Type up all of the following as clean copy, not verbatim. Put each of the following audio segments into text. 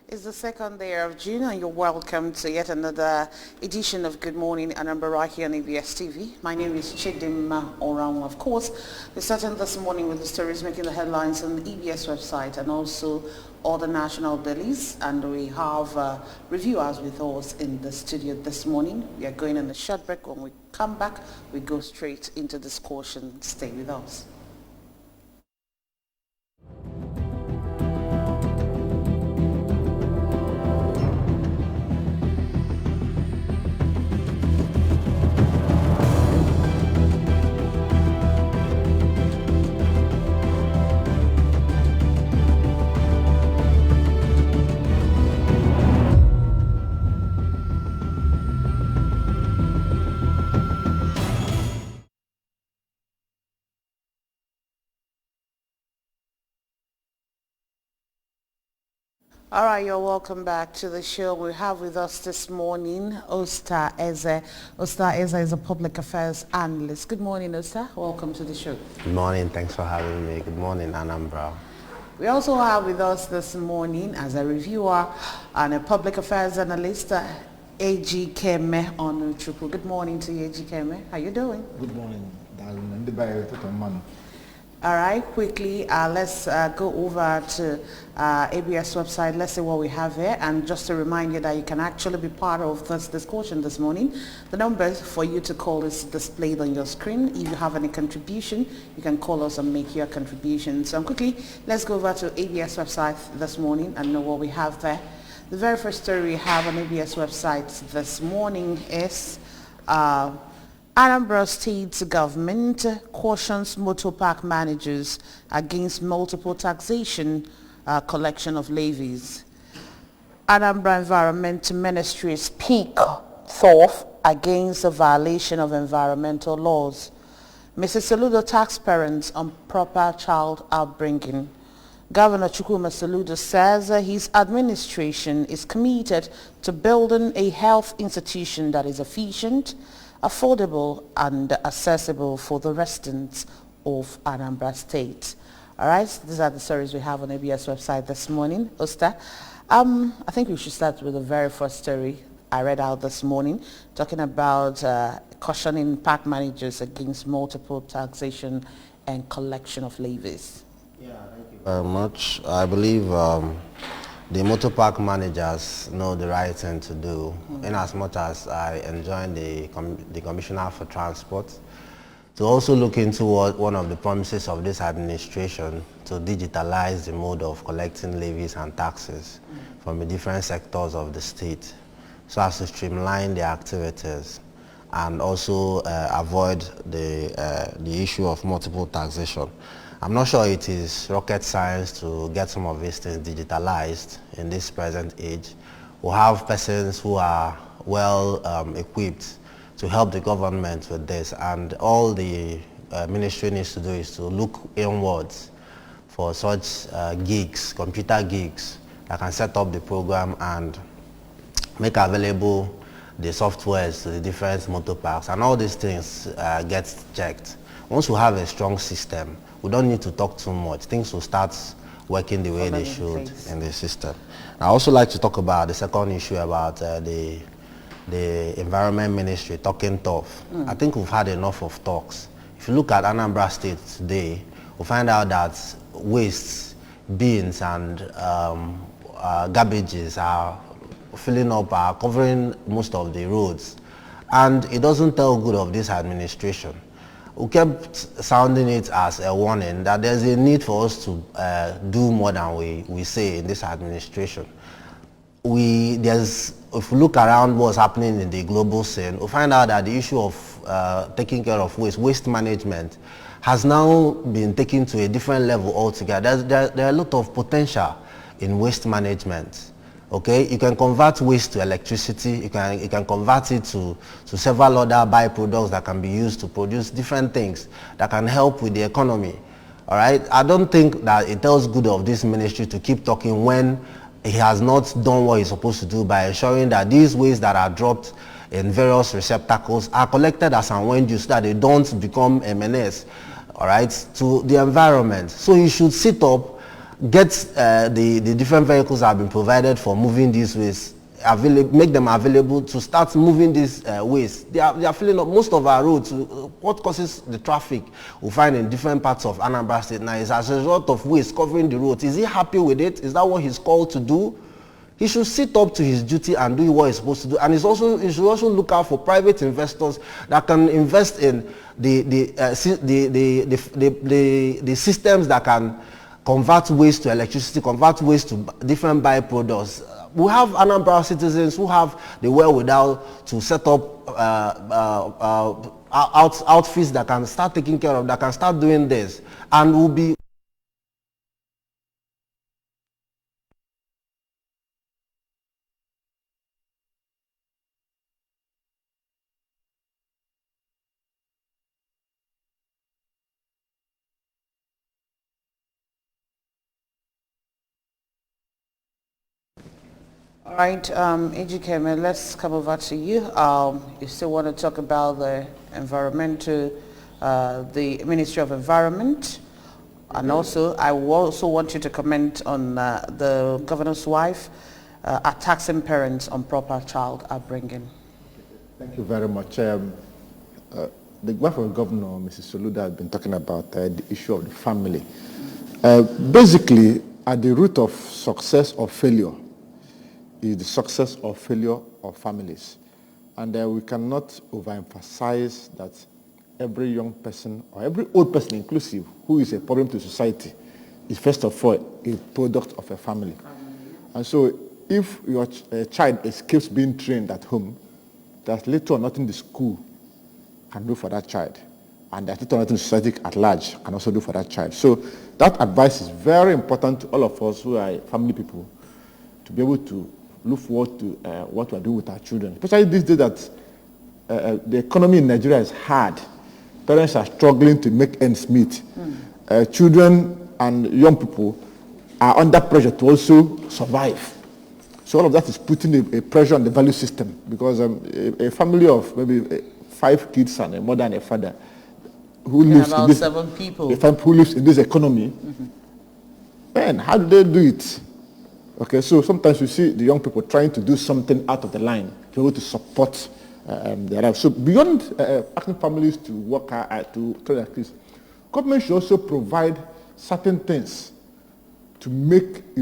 It's the second day of June and you're welcome to yet another edition of Good Morning Anambra right here on ABS TV. My name is Chidim Orang. Of course, we're starting this morning with the stories making the headlines on the EBS website and also all the national dailies. And we have reviewers with us in the studio this morning. We are going on a short break. When we come back, we go straight into discussion. Stay with us. All right, you're welcome back to the show. We have with us this morning Osta Eze. Osta Eze is a public affairs analyst. Good morning, Osta. Welcome to the show. Good morning. Thanks for having me. Good morning, Anambra. We also have with us this morning as a reviewer and a public affairs analyst, A.G. Keme Onuchukwu. Good morning to you, A.G. Keme. How you doing? Good morning, darling. All right, quickly, let's go over to ABS website. Let's see what we have here. And just to remind you that you can actually be part of this discussion this morning. The number for you to call is displayed on your screen. If you have any contribution, you can call us and make your contribution. So quickly, let's go over to ABS website this morning and know what we have there. The very first story we have on ABS website this morning is Anambra State government cautions motor park managers against multiple taxation collection of levies. Anambra Environment Ministry speak forth against the violation of environmental laws. Mrs. Saludo tax parents on proper child upbringing. Governor Chukwuma Saludo says his administration is committed to building a health institution that is efficient, affordable and accessible for the residents of Anambra State. All right, these are the stories we have on ABS website this morning. Osta, I think we should start with the very first story I read out this morning, talking about cautioning park managers against multiple taxation and collection of levies. Yeah, thank you very much. I believe the motor park managers know the right thing to do, in as much as I enjoin the Commissioner for Transport to also look into one of the promises of this administration to digitalize the mode of collecting levies and taxes from the different sectors of the state so as to streamline their activities and also avoid the issue of multiple taxation. I'm not sure it is rocket science to get some of these things digitalized in this present age. We have persons who are well equipped to help the government with this, and all the ministry needs to do is to look inwards for such gigs, computer gigs, that can set up the program and make available the softwares to the different motor parks, and all these things get checked. Once we have a strong system, we don't need to talk too much. Things will start working the way they should in the system. I also like to talk about the second issue about the Environment Ministry talking tough. I think we've had enough of talks. If you look at Anambra State today, we'll find out that wastes, bins and garbages are filling up, are covering most of the roads. And it doesn't tell good of this administration. We kept sounding it as a warning that there's a need for us to do more than we say in this administration. If we look around what's happening in the global scene, we find out that the issue of taking care of waste management has now been taken to a different level altogether. There are a lot of potential in waste management. Okay, you can convert waste to electricity, you can convert it to several other byproducts that can be used to produce different things that can help with the economy. All right, I don't think that it tells good of this ministry to keep talking when he has not done what he's supposed to do by ensuring that these wastes that are dropped in various receptacles are collected as and when used so that they don't become a menace, all right, to the environment. So he should sit up get the different vehicles that have been provided for moving these waste, make them available to start moving these waste. They are filling up most of our roads. What causes the traffic we find in different parts of Anambra State now is as a result of waste covering the roads. Is he happy with it? Is that what he's called to do? He should sit up to his duty and do what he's supposed to do. And he should also look out for private investors that can invest in the systems that can convert waste to electricity, convert waste to different byproducts. We have Anambra citizens who have the wherewithal to set up outfits that can start taking care of, that can start doing this, and will be All right, Ejikeme, let's come over to you. You still want to talk about the the Ministry of Environment, and also I also want you to comment on the governor's wife taxing parents on proper child upbringing. Thank you very much. The wife of the governor, Mrs. Soluda, has been talking about the issue of the family. Basically, at the root of success or failure is the success or failure of families. And we cannot overemphasize that every young person, or every old person inclusive, who is a problem to society, is first of all a product of a family. And so if your child escapes being trained at home, there's little or nothing the school can do for that child. And there's little or nothing society at large can also do for that child. So that advice is very important to all of us who are family people, to be able to look forward to what we're doing with our children. Especially these days that the economy in Nigeria is hard. Parents are struggling to make ends meet. Children and young people are under pressure to also survive. So all of that is putting a pressure on the value system, because a family of maybe 5 kids and a mother and a father who lives about in this, 7 people. a family who lives in this economy, man, how do they do it? Okay, so sometimes you see the young people trying to do something out of the line to be able to support their life. So beyond asking families to work hard to train their kids, government should also provide certain things to make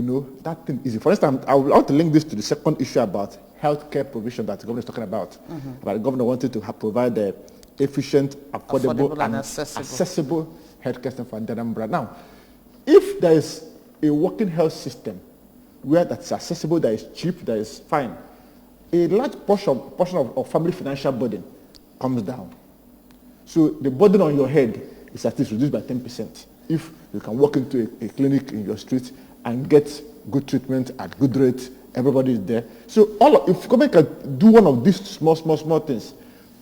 that thing easy. For instance, I want to link this to the second issue about healthcare provision that the government is talking about. About the governor wanted to provide efficient, affordable and accessible healthcare system for Anambra. Now, if there is a working health system where that's accessible, that is cheap, that is fine, a large portion of family financial burden comes down. So the burden on your head is at least reduced by 10% if you can walk into a clinic in your street and get good treatment at good rate. Everybody is there. So if government can do one of these small things,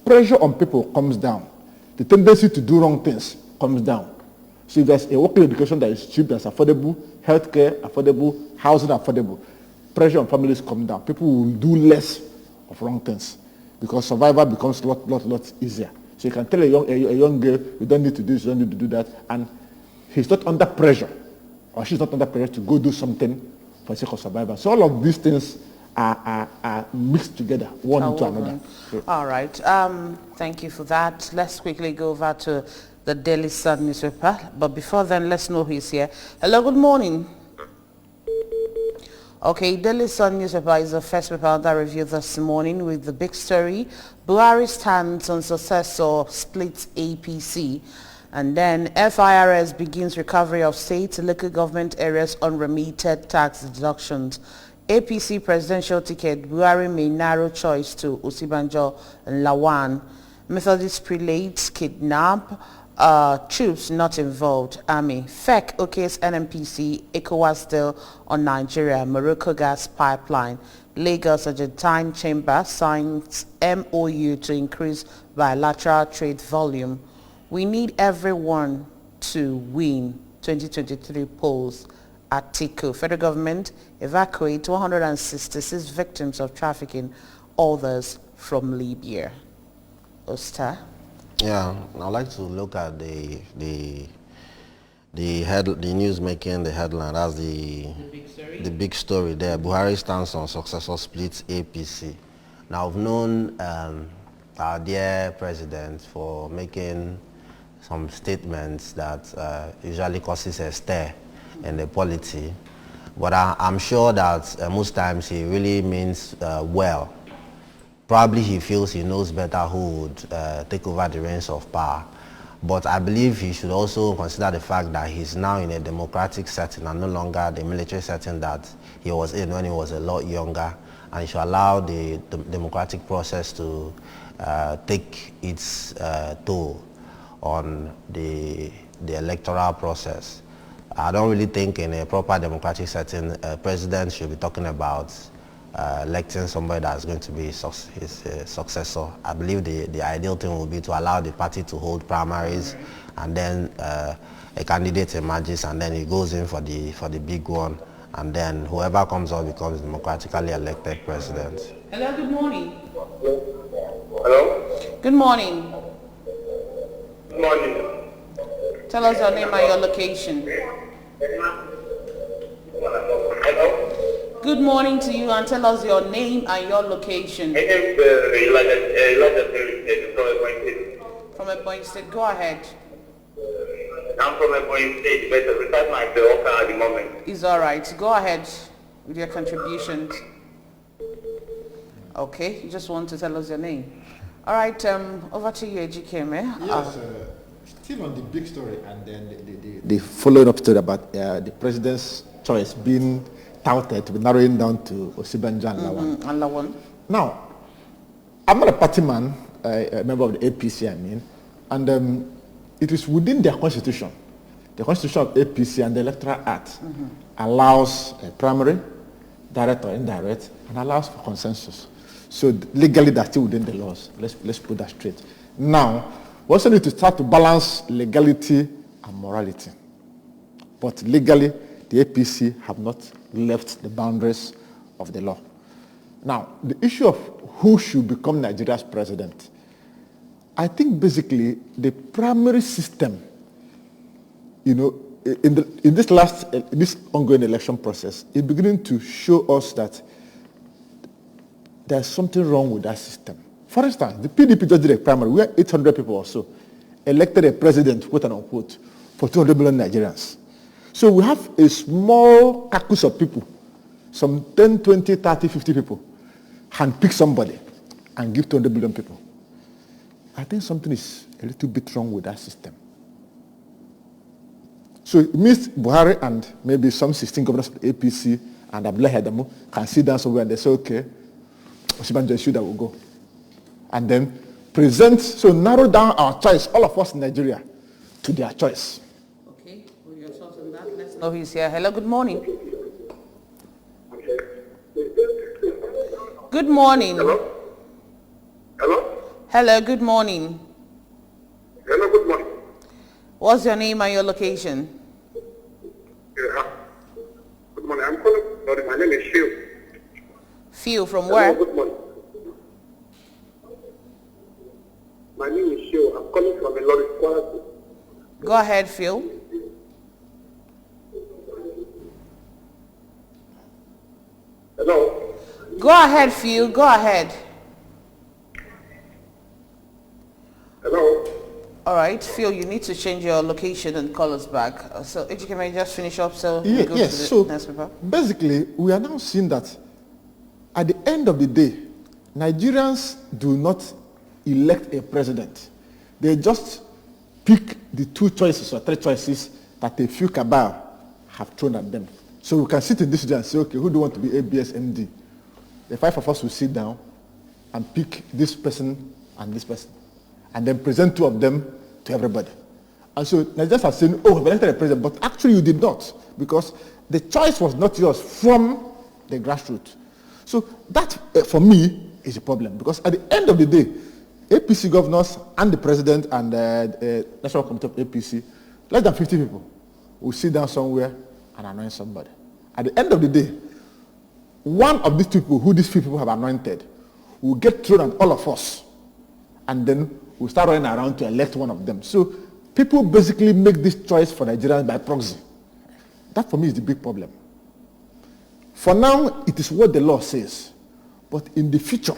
pressure on people comes down. The tendency to do wrong things comes down. So if there's a working education that is cheap, that's affordable, healthcare affordable, housing affordable, pressure on families come down. People will do less of wrong things because survival becomes a lot easier. So you can tell a young girl, you don't need to do this, you don't need to do that, and he's not under pressure, or she's not under pressure to go do something for the sake of survival. So all of these things are mixed together, one into another. All right. Thank you for that. Let's quickly go over to the Daily Sun newspaper. But before then, let's know who's here. Hello, good morning. Okay, Daily Sun newspaper is the first paper that review this morning with the big story. Buhari stands on successor splits APC. And then FIRS begins recovery of state and local government areas unremitted tax deductions. APC presidential ticket, Buhari may narrow choice to Osibanjo and Lawan. Methodist prelates kidnap, troops not involved, army. FEC okays NNPC, ECOWAS deal on Nigeria, Morocco gas pipeline. Lagos Argentine Chamber signs MOU to increase bilateral trade volume. We need everyone to win 2023 polls. Atiku. Federal government evacuate 166 victims of trafficking, others from Libya. Osta? Yeah, I'd like to look at the the news making the headline. That's the big story there. Buhari stands on successor splits APC. Now I've known our dear president for making some statements that usually causes a stir in the polity, but I'm sure that most times he really means well. Probably he feels he knows better who would take over the reins of power. But I believe he should also consider the fact that he's now in a democratic setting and no longer the military setting that he was in when he was a lot younger. And he should allow the democratic process to take its toll on the electoral process. I don't really think in a proper democratic setting, a president should be talking about electing somebody that's going to be his successor. I believe the ideal thing would be to allow the party to hold primaries, and then a candidate emerges, and then he goes in for the big one, and then whoever comes up becomes democratically elected president. Hello, good morning. Hello? Good morning. Good morning. Tell us your name and your location. Hello? Good morning to you, and tell us your name and your location. My name is Elijah From Ebonyi State, go ahead. I'm from Ebonyi State, but I reside myself at the moment. It's all right. Go ahead with your contributions. Okay, you just want to tell us your name. All right, over to you, Ejikeme. Yes, still on the big story, and then the following up story about the president's choice being touted to be narrowing down to Osibanjo and Lawan. Now, I'm not a party man, a member of the APC, I mean, and it is within their constitution. The constitution of APC and the Electoral Act allows a primary, direct or indirect, and allows for consensus. So legally, that's still within the laws. Let's put that straight. Now, we also need to start to balance legality and morality. But legally, the APC have not left the boundaries of the law. Now, the issue of who should become Nigeria's president, I think basically the primary system, you know, in this ongoing election process, is beginning to show us that there's something wrong with that system. For instance, the PDP just did a primary where 800 people or so elected a president, quote and unquote, for 200 million Nigerians. So we have a small caucus of people, some 10, 20, 30, 50 people, handpick somebody and give 200 billion people. I think something is a little bit wrong with that system. So it means Buhari and maybe some 16 governors of the APC and Abdullahi Adamu can sit down somewhere and they say, okay, Osibanjo is that will go. And then present, so narrow down our choice, all of us in Nigeria, to their choice. Okay, with your thoughts on that, let's know who's here. Hello, good morning. Good morning. Hello? Hello? Hello, good morning. Hello, good morning. What's your name and your location? Yeah. Good morning. I'm calling. Sorry, my name is Shiv. Phil, from Hello, where? good morning. My name is Shiv. I'm calling from Ilorin, Kwara State. Go ahead, Phil. Hello? Go ahead, Phil. Go ahead. Hello? All right, Phil, you need to change your location and call us back. So, can I just finish up so we go Yes, to the so next paper? basically, we are now seeing that at the end of the day, Nigerians do not elect a president. They just pick the two choices or three choices that a few cabal have thrown at them. So we can sit in this day and say, okay, who do you want to be ABS MD? The five of us will sit down and pick this person and this person, and then present two of them to everybody. And so Nigerians are saying, oh, we elected a president, but actually you did not, because the choice was not yours from the grassroots. So that, for me, is a problem, because at the end of the day, APC governors and the president and the National Committee of APC, less than 50 people will sit down somewhere and anoint somebody. At the end of the day, one of these people who these few people have anointed will get thrown at all of us, and then we'll start running around to elect one of them. So People basically make this choice for Nigerians by proxy. That for me is the big problem. For now, it is what the law says. But in the future,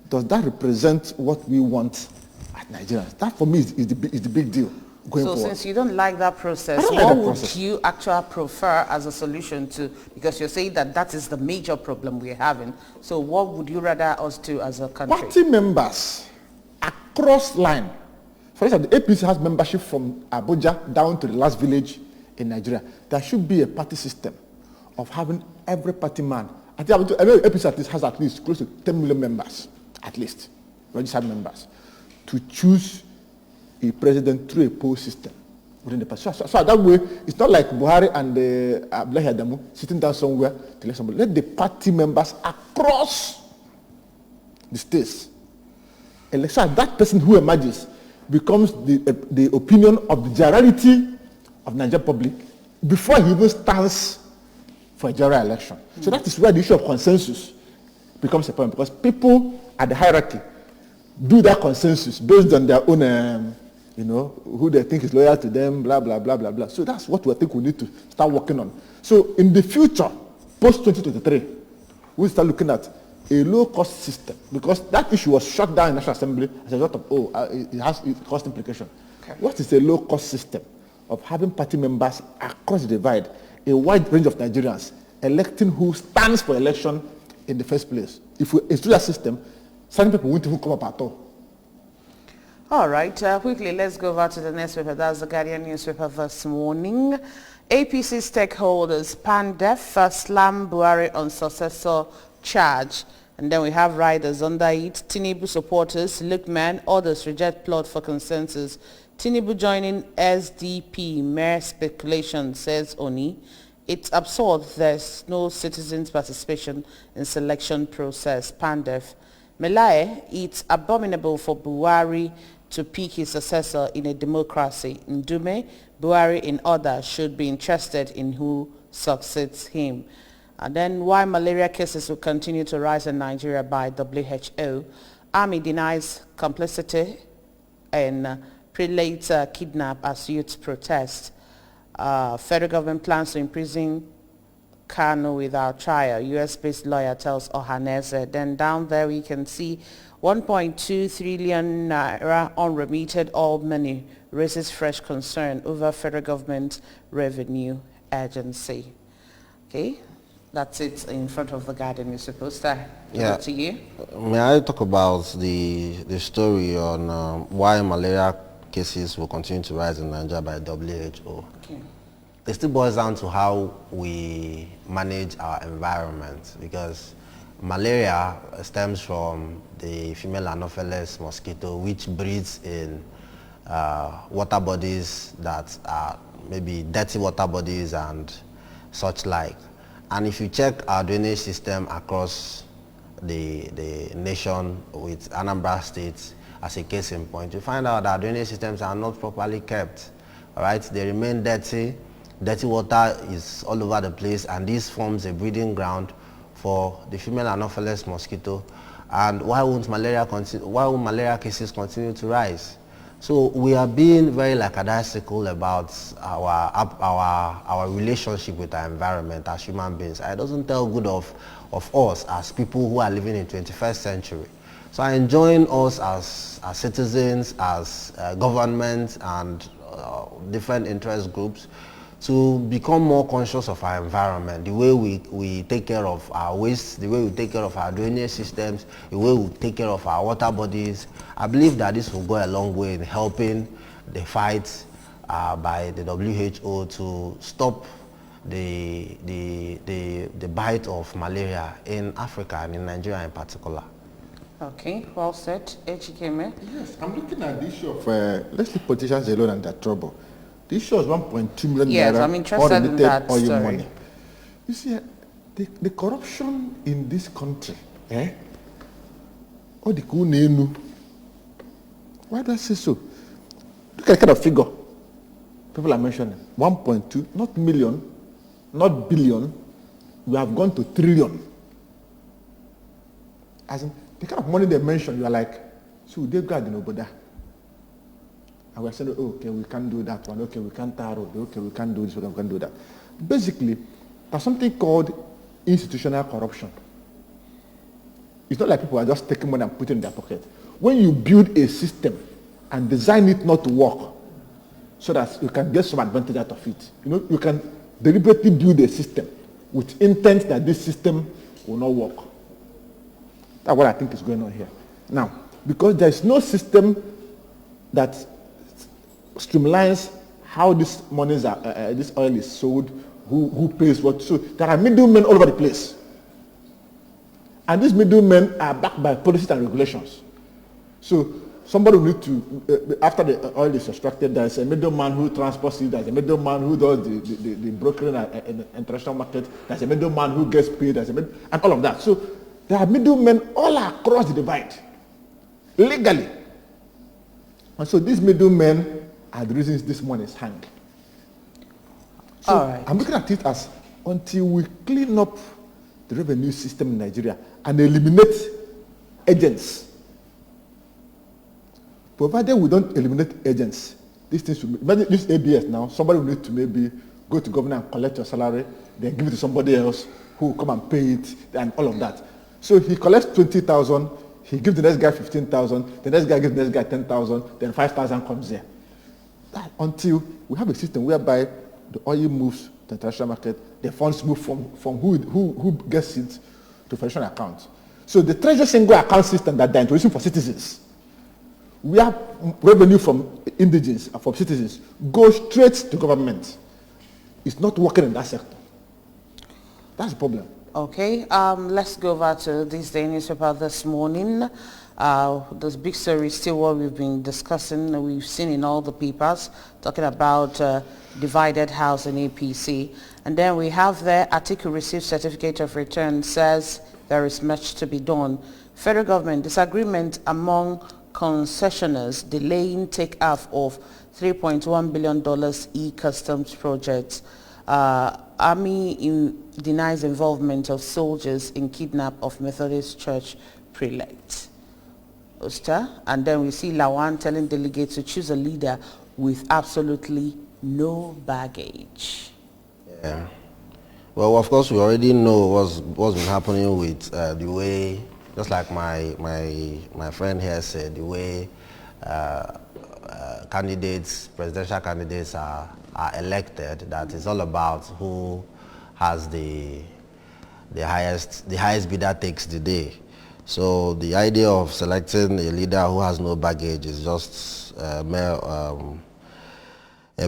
does that represent what we want at Nigerians? That for me is the big deal going forward. So since you don't like that process, what would you actually prefer as a solution to, because you're saying that is the major problem we're having. So what would you rather us do as a country? Party members across line. For instance, the APC has membership from Abuja down to the last village in Nigeria. There should be a party system of having every party man. I know APC at least has at least close to 10 million members, at least, registered members, to choose a president through a poll system within the party. So that way, it's not like Buhari and Abdullahi Adamu sitting down somewhere to elect somebody. Let the party members across the states elect. So that person who emerges becomes the opinion of the generality of Nigerian public before he even stands for a general election. So that is where the issue of consensus becomes a problem, because people at the hierarchy do that consensus based on their own, who they think is loyal to them, blah, blah, blah, blah, blah. So that's what we think we need to start working on. So in the future, post-2023, we'll start looking at a low-cost system, because that issue was shut down in National Assembly as a result of, it has cost implication. Okay. What is a low-cost system of having party members across the divide, a wide range of Nigerians, electing who stands for election in the first place? If we institute that system, some people won't even come up at all. All right, quickly, let's go over to the next paper. That's the Guardian newspaper this morning. APC stakeholders, PANDEF, slam Buhari on successor charge. And then we have riders under it. Tinubu supporters, Lookman, others reject plot for consensus. Tinubu joining SDP, mere speculation, says Oni. It's absurd there's no citizens' participation in selection process. PANDEF. Melaye, it's abominable for Buhari to pick his successor in a democracy. Ndume, Buhari in order should be interested in who succeeds him. And then why malaria cases will continue to rise in Nigeria by WHO. Army denies complicity in prelates kidnap as youths protest. Federal government plans to imprison Kanu without trial. US-based lawyer tells Ohaneze. Then down there we can see 1.2 trillion naira unremitted oil money raises fresh concern over federal government revenue agency. Okay, that's it in front of the Guardian newspaper. Over to you. May I talk about the story on why malaria cases will continue to rise in Nigeria by WHO? Okay. It still boils down to how we manage our environment, because malaria stems from the female Anopheles mosquito, which breeds in water bodies that are maybe dirty water bodies and such like. And if you check our drainage system across the nation, with Anambra State as a case in point, you find out that drainage systems are not properly kept. All right, they remain dirty. Dirty water is all over the place, and this forms a breeding ground for the female Anopheles mosquito. And why won't malaria cases continue to rise? So we are being very lackadaisical about our relationship with our environment as human beings. It doesn't tell good of us as people who are living in 21st century. So I enjoin us as citizens, as government and different interest groups to become more conscious of our environment, the way we take care of our waste, the way we take care of our drainage systems, the way we take care of our water bodies. I believe that this will go a long way in helping the fight by the WHO to stop the bite of malaria in Africa and in Nigeria in particular. Okay, well said. Ejikeme? Yes, I'm looking at the issue of, let's leave politicians alone and their trouble. The issue is 1.2 million yes, naira I'm interested in that oil story. money. You see, the corruption in this country, or the kunenu. Why do I say so? Look at the kind of figure people are mentioning. 1.2, not million, not billion. We have gone to trillion. As in, the kind of money they mention, you are like, so they got in Oboda. And we're saying, oh, okay, we can't do that one. Okay, we can't tar road. Okay, we can't do this. We can't do that. Basically, there's something called institutional corruption. It's not like people are just taking money and putting it in their pocket. When you build a system and design it not to work so that you can get some advantage out of it, you can deliberately build a system with intent that this system will not work. That's what I think is going on here. Now, because there is no system that streamlines how this monies are, this oil is sold, who pays what. So there are middlemen all over the place. And these middlemen are backed by policies and regulations. So somebody will need to, after the oil is extracted, there's a middleman who transports it, there's a middleman who does the brokering in the international market, there's a middleman who gets paid, and all of that. So there are middlemen all across the divide, legally. And so these middlemen are the reasons this money is hanged. So all right. I'm looking at it as until we clean up the revenue system in Nigeria and eliminate agents. Provided we don't eliminate agents, these things will be, imagine this ABS now, somebody will need to maybe go to governor and collect your salary, then give it to somebody else who will come and pay it, and all of that. So he collects 20,000, he gives the next guy 15,000, the next guy gives the next guy 10,000, then 5,000 comes there. That, until we have a system whereby the oil moves to the international market, the funds move from who gets it to financial accounts. So the treasury single account system that they're introducing for citizens, we have revenue from indigenes, from citizens, goes straight to government. It's not working in that sector. That's the problem. Okay, let's go over to this day newspaper this morning. This big story is still what we've been discussing. We've seen in all the papers talking about divided house in APC. And then we have there, Atiku received certificate of return, says there is much to be done. Federal government disagreement among concessionaires delaying take-off of $3.1 billion e-customs projects. Army denies involvement of soldiers in kidnap of Methodist Church prelate. And then we see Lawan telling delegates to choose a leader with absolutely no baggage. Yeah. Well, of course, we already know what's been happening with the way, just like my friend here said, the way presidential candidates are elected, that is all about who has the highest bidder takes the day. So the idea of selecting a leader who has no baggage is just a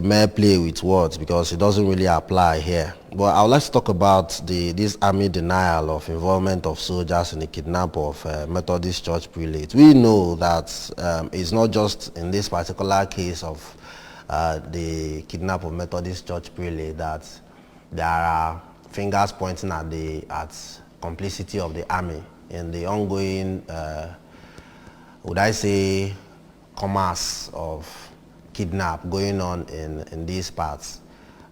mere play with words, because it doesn't really apply here. But I would like to talk about this army denial of involvement of soldiers in the kidnap of Methodist Church prelate. We know that it's not just in this particular case of the kidnap of Methodist Church prelate that there are fingers pointing at complicity of the army in the ongoing, would I say, commerce of kidnap going on in these parts.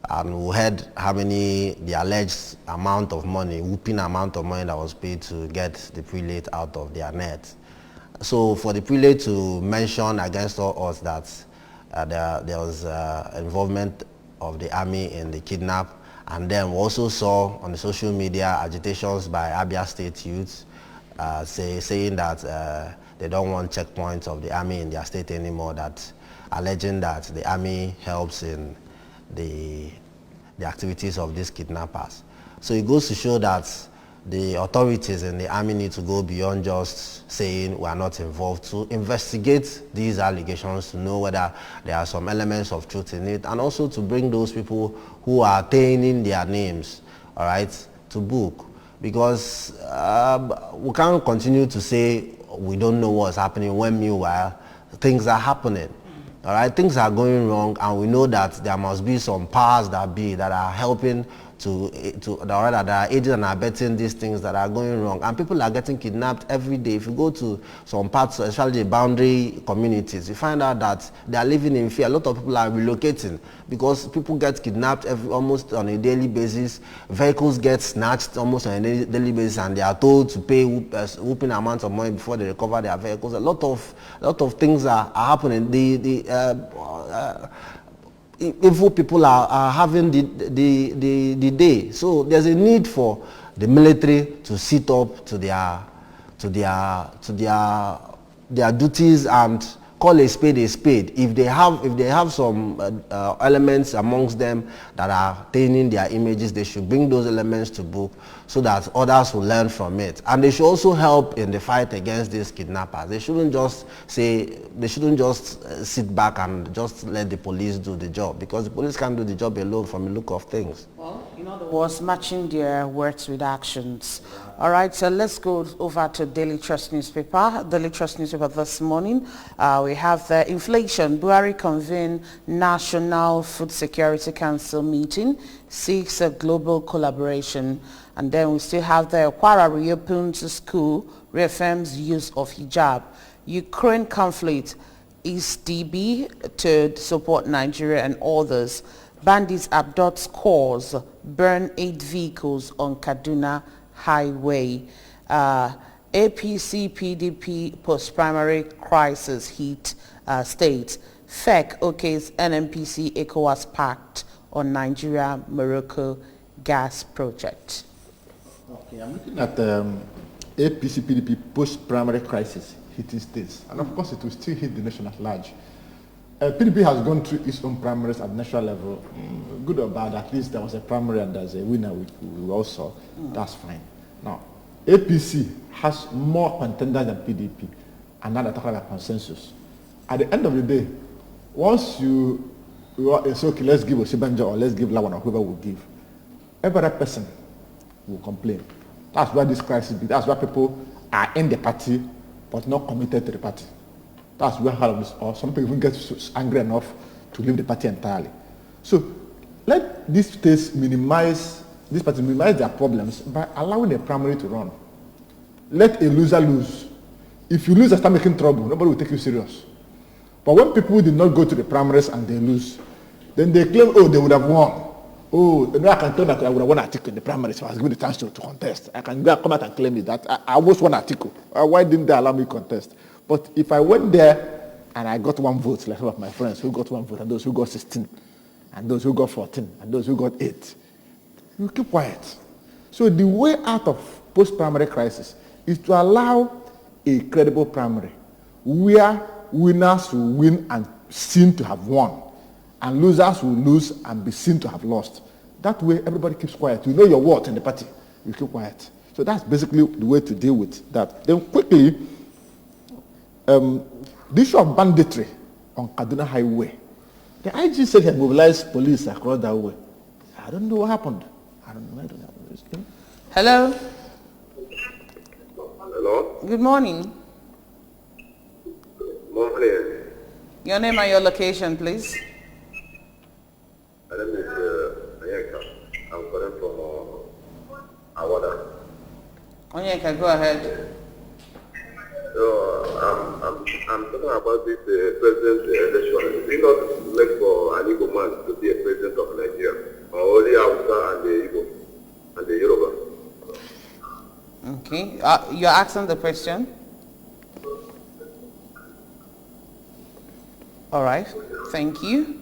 And we heard the alleged amount of money, whooping amount of money that was paid to get the prelate out of their net. So for the prelate to mention against all odds that there was involvement of the army in the kidnap, and then we also saw on the social media agitations by Abia State youths saying that they don't want checkpoints of the army in their state anymore, that alleging that the army helps in the activities of these kidnappers. So it goes to show that the authorities in the army need to go beyond just saying we are not involved, to investigate these allegations, to know whether there are some elements of truth in it, and also to bring those people who are attaining their names, all right, to book. Because we can't continue to say we don't know what's happening when meanwhile things are happening. All right, things are going wrong, and we know that there must be some powers that be that are helping there are aiding and abetting these things that are going wrong, and people are getting kidnapped every day. If you go to some parts, especially the boundary communities, you find out that they are living in fear. A lot of people are relocating because people get kidnapped almost on a daily basis. Vehicles get snatched almost on a daily basis, and they are told to pay whooping amounts of money before they recover their vehicles. A lot of things are happening. Evil people are having the day. So there's a need for the military to sit up to their duties and call a spade a spade. If they have some elements amongst them that are taining their images, they should bring those elements to book so that others will learn from it. And they should also help in the fight against these kidnappers. They shouldn't just sit back and just let the police do the job, because the police can't do the job alone from the look of things. Well, in other words, matching their words with actions. All right, so let's go over to Daily Trust newspaper. Daily Trust newspaper this morning. We have the inflation. Buhari convened National Food Security Council meeting, seeks a global collaboration. And then we still have the Kwara reopens school, reaffirms use of hijab. Ukraine conflict, is DB to support Nigeria and others. Bandits abduct scores, burn 8 vehicles on Kaduna Highway. APC PDP post-primary crisis hit states. FEC okays NNPC ECOWAS pact on Nigeria-Morocco gas project. Okay, I'm looking at APC PDP post-primary crisis hitting states, and of course it will still hit the nation at large. PDP has gone through its own primaries at national level, good or bad. At least there was a primary and there's a winner we all saw. That's fine. Now, APC has more contenders than PDP, and now they're talking about consensus. At the end of the day, once it's okay, let's give Osibanjo or let's give Lawan or whoever will give, every other person will complain. That's why this crisis is. That's why people are in the party but not committed to the party. That's where all of this, or some people even get angry enough to leave the party entirely. So let these states minimize their problems by allowing a primary to run. Let a loser lose. If you lose and start making trouble, nobody will take you serious. But when people did not go to the primaries and they lose, then they claim, oh, they would have won. Oh, no, I can claim that I would have won an article in the primaries, so I was given the chance to contest. I can come out and claim it that I almost won an article. Why didn't they allow me to contest? But if I went there and I got 1 vote, like some of my friends who got 1 vote, and those who got 16, and those who got 14, and those who got 8, you keep quiet. So the way out of post-primary crisis is to allow a credible primary where winners will win and seem to have won, and losers will lose and be seen to have lost. That way, everybody keeps quiet. You know your worth in the party. You keep quiet. So that's basically the way to deal with that. Then quickly, the issue of banditry on Kaduna Highway. The IG said he had mobilized police across that way. I don't know what happened. I don't know. Hello. Hello? Good morning. Morning. Your name and your location, please. My name is Anyeka. I'm calling from Awada. Onyeka, go ahead. So I'm talking about this president election. Is it not left for an Igbo man to be a president of Nigeria, or only Hausa and the Igbo and the Yoruba? Okay. You're asking the question? All right. Thank you.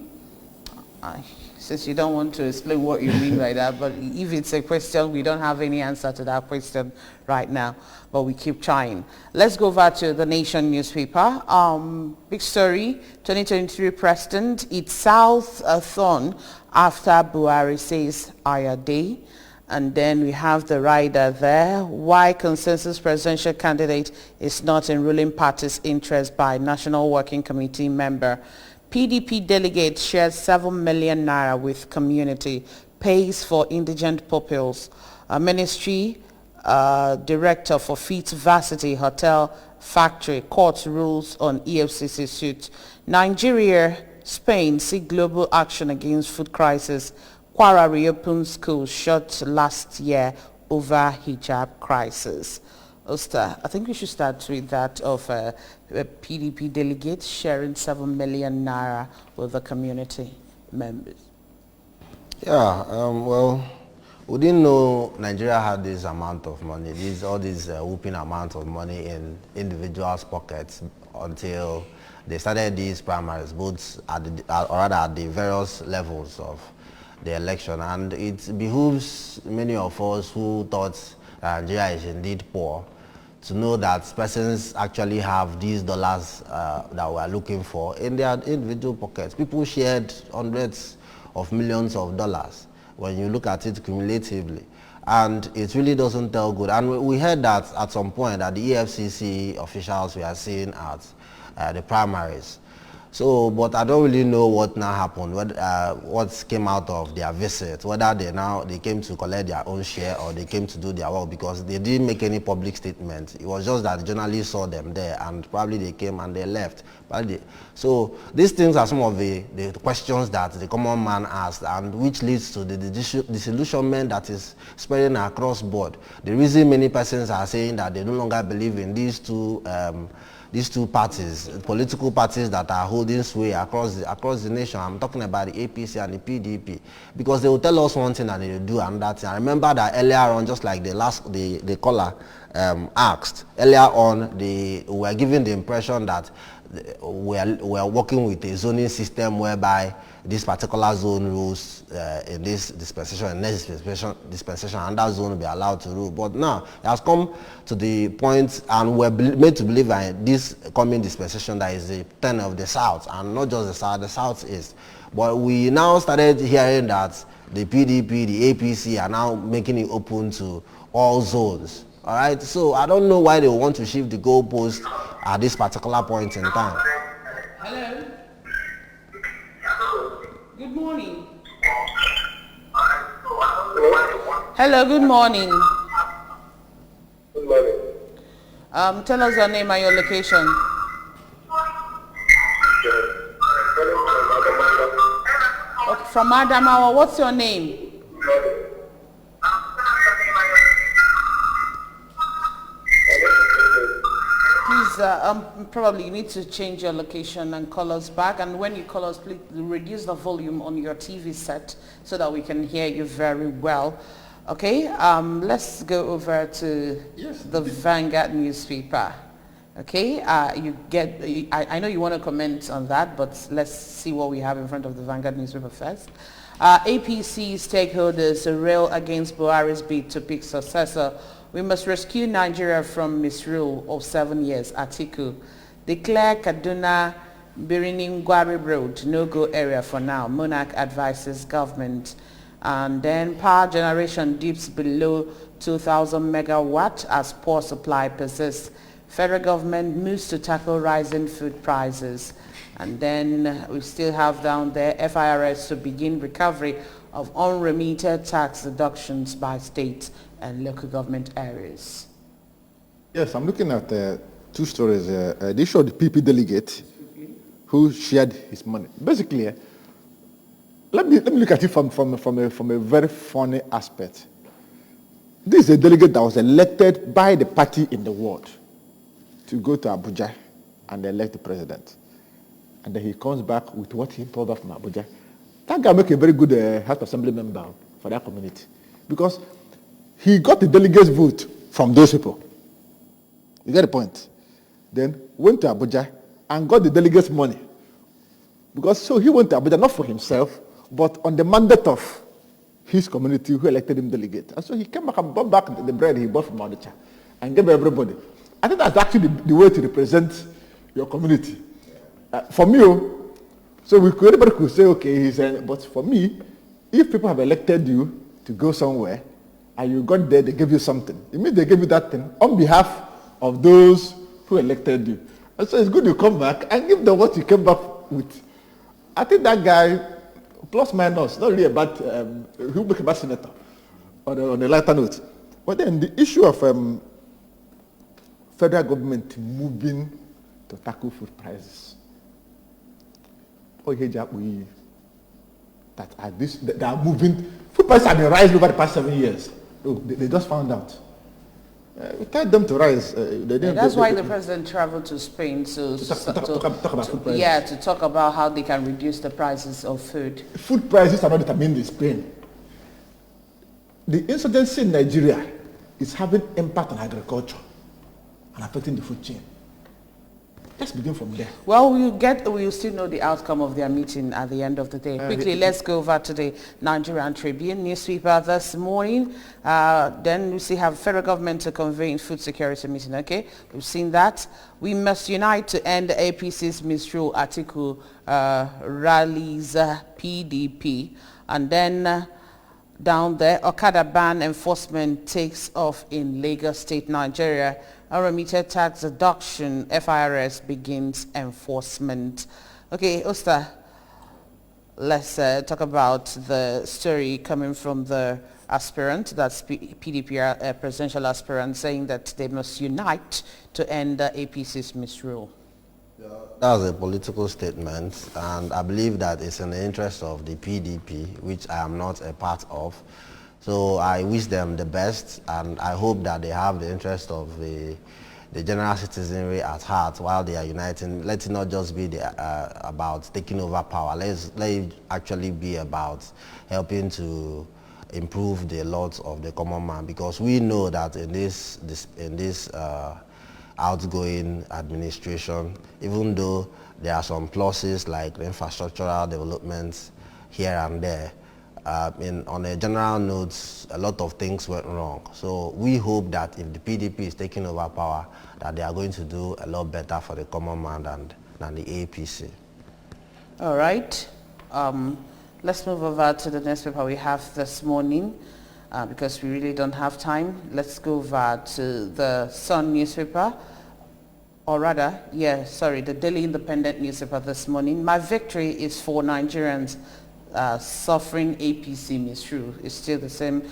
Since you don't want to explain what you mean by that, but if it's a question, we don't have any answer to that question right now, but we keep trying. Let's go over to the Nation newspaper. Big story, 2023 president, it's South-a-thon after Buhari says Aya Day. And then we have the rider there. Why consensus presidential candidate is not in ruling party's interest by National Working Committee member. PDP delegate shares 7 million naira with community, pays for indigent pupils. Ministry director for Fit Varsity Hotel Factory, court rules on EFCC suit. Nigeria, Spain seek global action against food crisis. Kwara reopened schools shut last year over hijab crisis. Oster, I think we should start with that of a PDP delegate sharing 7 million naira with the community members. Yeah, well, we didn't know Nigeria had this amount of money, all these whooping amount of money in individuals' pockets until they started these primaries, both at or rather at the various levels of the election. And it behooves many of us who thought Nigeria is indeed poor to know that persons actually have these dollars that we are looking for in their individual pockets. People shared hundreds of millions of dollars when you look at it cumulatively, and it really doesn't tell good. And we heard that at some point that the EFCC officials were seen at the primaries. So, but I don't really know what now happened, what came out of their visit, whether they came to collect their own share or they came to do their work, because they didn't make any public statement. It was just that the journalists saw them there and probably they came and they left. So these things are some of the questions that the common man asked, and which leads to the disillusionment that is spreading across board. The reason many persons are saying that they no longer believe in these two parties, political parties that are holding sway across the nation. I'm talking about the APC and the PDP, because they will tell us one thing and they will do another thing. I remember that earlier on, just like the caller asked, earlier on, we were given the impression that we are working with a zoning system whereby this particular zone rules in this dispensation, and next dispensation, and that zone will be allowed to rule. But now it has come to the point, and we're made to believe that this coming dispensation that is the turn of the South, and not just the Southeast. But we now started hearing that the PDP, the APC are now making it open to all zones. All right, so I don't know why they want to shift the goalpost at this particular point in time. Hello. Good morning. Hello, good morning. Good morning. Tell us your name and your location. Okay, from Adamawa, what's your name? Please, probably you need to change your location and call us back. And when you call us, please reduce the volume on your TV set so that we can hear you very well. Okay, let's go over to the Vanguard newspaper. Okay, I know you want to comment on that, but let's see what we have in front of the Vanguard newspaper first. APC stakeholders rail against Buhari's bid to pick successor. We must rescue Nigeria from misrule of 7 years. Atiku. Declare Kaduna Birnin Gwari Road no-go area for now. Monarch advises government. And then power generation dips below 2,000 megawatt as poor supply persists. Federal government moves to tackle rising food prices. And then we still have down there FIRS to begin recovery of unremitted tax deductions by states and local government areas. Yes, I'm looking at two stories. They showed the PP delegate who shared his money. Basically, let me look at it from a very funny aspect. This is a delegate that was elected by the party in the world to go to Abuja and elect the president. And then he comes back with what he pulled off from Abuja. That guy make a very good House Assembly member for that community, because he got the delegates' vote from those people. You get the point? Then went to Abuja and got the delegates' money. Because so he went to Abuja not for himself, but on the mandate of his community who elected him delegate. And so he came back and brought back the bread he bought from Abuja and gave everybody. I think that's actually the way to represent your community. For me, so everybody could say, okay, but for me, if people have elected you to go somewhere, and you got there, they gave you something. It means they gave you that thing on behalf of those who elected you. And so it's good you come back and give them what you came back with. I think that guy, plus minus, not really a bad, he'll make a bad senator on a lighter note. But then the issue of federal government moving to tackle food prices. that they are moving. Food prices have been rising over the past 7 years. Oh, they just found out. We tell them to rise. That's why the president traveled to Spain to talk about food prices. Yeah, to talk about how they can reduce the prices of food. Food prices are not determined in Spain. The insurgency in Nigeria is having impact on agriculture and affecting the food chain. Let's begin from there. Well, we'll still know the outcome of their meeting at the end of the day. Quickly, let's go over to the Nigerian Tribune newspaper this morning. Then we see have federal government to convene food security meeting. Okay, we've seen that. We must unite to end APC's misrule. Atiku rallies PDP, and then. Down there, Okada ban enforcement takes off in Lagos State, Nigeria. Unremitted tax deduction, FIRS begins enforcement. Okay, Osta, let's talk about the story coming from the aspirant, that's PDP presidential aspirant, saying that they must unite to end APC's misrule. That was a political statement, and I believe that it's in the interest of the PDP, which I am not a part of. So I wish them the best, and I hope that they have the interest of the general citizenry at heart while they are uniting. Let it not just be about taking over power. Let it actually be about helping to improve the lot of the common man, because we know that in this outgoing administration, even though there are some pluses like infrastructural developments here and there, on a general note, a lot of things went wrong. So we hope that if the PDP is taking over power, that they are going to do a lot better for the common man than the APC. All right. Let's move over to the next paper we have this morning. Because we really don't have time, let's go over to the Sun newspaper, or rather, the Daily Independent newspaper this morning. My victory is for Nigerians suffering APC misrule. It's still the same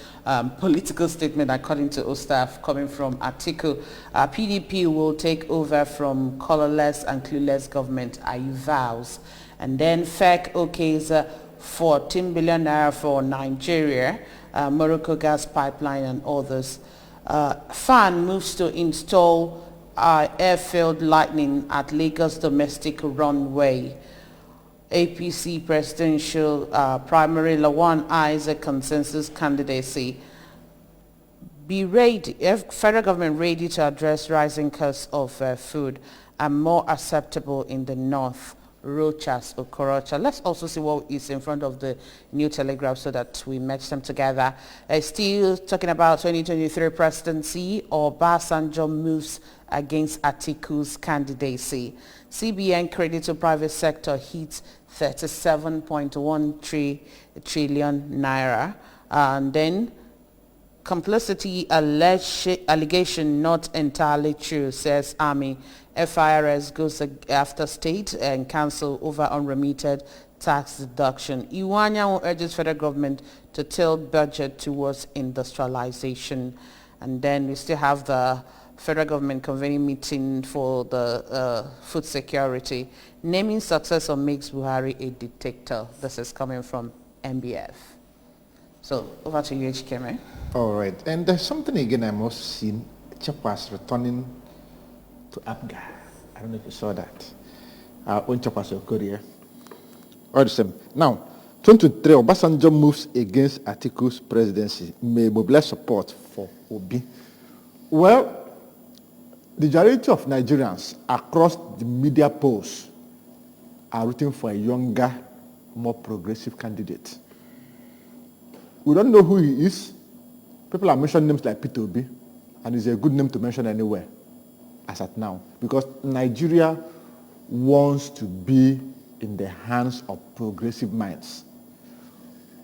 political statement according to Ostaf coming from Atiku. PDP will take over from colorless and clueless government, he vows. And then FEC okays 14 billion naira for Nigeria. Morocco gas pipeline and others. FAN moves to install airfield lighting at Lagos domestic runway. APC presidential primary Lawan eyes a consensus candidacy. Federal government ready to address rising costs of food and more acceptable in the north. Rochas Okorocha. Let's also see what is in front of the New Telegraph so that we match them together. Still talking about 2023 presidency, Obasanjo moves against Atiku's candidacy. CBN credit to private sector hits 37.13 trillion naira. And then complicity allegation not entirely true, says Army. FIRS goes after state and council over unremitted tax deduction. Iwanya urges federal government to tilt budget towards industrialization. And then we still have the federal government convening meeting for the food security. Naming successor makes Buhari a dictator. This is coming from MBF. So over to you, HKM. All right. And there's something again I must see. Chapas returning to Abga. I don't know if you saw that. Our own Chapas of Korea. All the same. Now, 2023, Obasanjo moves against Atiku's presidency. May mobilize support for Obi. Well, the majority of Nigerians across the media polls are rooting for a younger, more progressive candidate. We don't know who he is. People are mentioning names like Peter Obi, and it's a good name to mention anywhere, as at now, because Nigeria wants to be in the hands of progressive minds.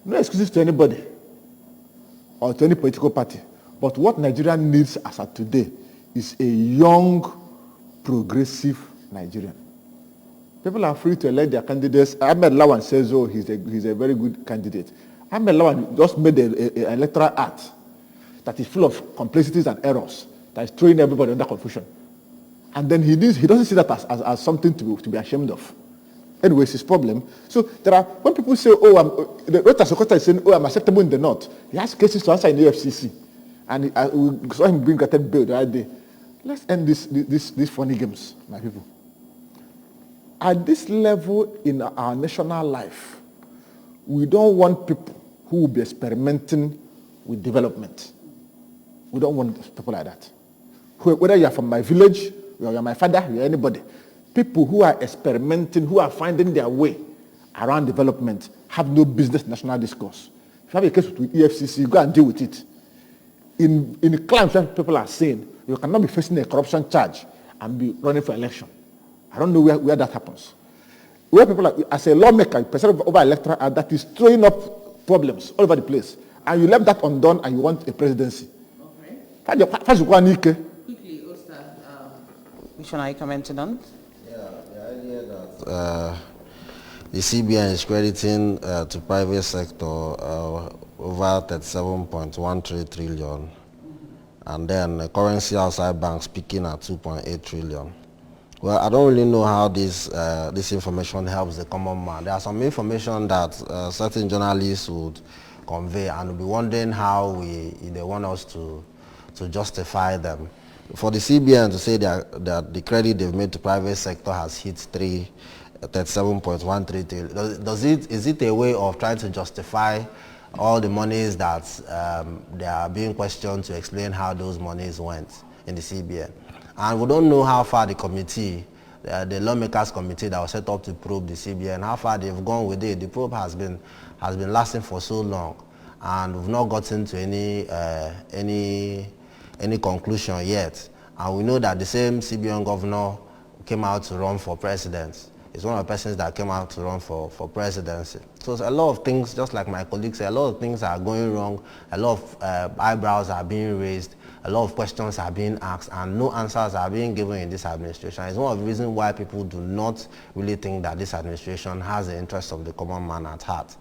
No excuses to anybody or to any political party, but what Nigeria needs as of today is a young, progressive Nigerian. People are free to elect their candidates. Ahmed Lawan says, oh, he's a very good candidate. Ahmed Lawan just made an electoral act that is full of complexities and errors, that is throwing everybody under confusion. And then he doesn't see that as something to be ashamed of. Anyway, it's his problem. So there are, when people say, oh, the Rota Sokoto is saying, oh, I'm acceptable in the North, he has cases to answer in the FCC. And we saw him bring a bill the other day. Let's end these funny games, my people. At this level in our national life, we don't want people who will be experimenting with development. We don't want people like that. Whether you are from my village, or you are my father, you are anybody. People who are experimenting, who are finding their way around development, have no business national discourse. If you have a case with EFCC, go and deal with it. In the claims that people are saying, you cannot be facing a corruption charge and be running for election. I don't know where that happens. Where people are, as a lawmaker, president over electoral act that is throwing up problems all over the place, and you left that undone and you want a presidency. Okay. Quickly, Oster, which one are you commenting on? Yeah, the idea that the CBN is crediting to private sector over 37.13 trillion, and then the currency outside banks peaking at 2.8 trillion. Well, I don't really know how this information helps the common man. There are some information that certain journalists would convey and will be wondering how they want us to justify them. For the CBN to say that the credit they've made to private sector has hit 37.13 trillion, is it a way of trying to justify all the monies that they are being questioned to explain how those monies went in the CBN? And we don't know how far the committee, the lawmakers committee that was set up to probe the CBN, how far they've gone with it. The probe has been lasting for so long, and we've not gotten to any conclusion yet. And we know that the same CBN governor came out to run for president. He's one of the persons that came out to run for presidency. So a lot of things, just like my colleagues say, a lot of things are going wrong, a lot of eyebrows are being raised, a lot of questions are being asked, and no answers are being given in this administration. It's one of the reasons why people do not really think that this administration has the interests of the common man at heart.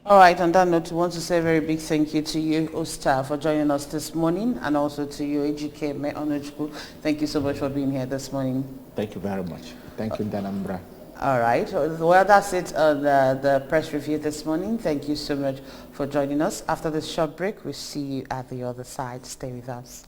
All right, on that note, we want to say a very big thank you to you, Oster, for joining us this morning, and also to you, Ejike Meonochukwu. Thank you so much for being here this morning. Thank you very much. Thank you, Danambra. All right, well, that's it on the press review this morning. Thank you so much for joining us. After this short break, we'll see you at the other side. Stay with us.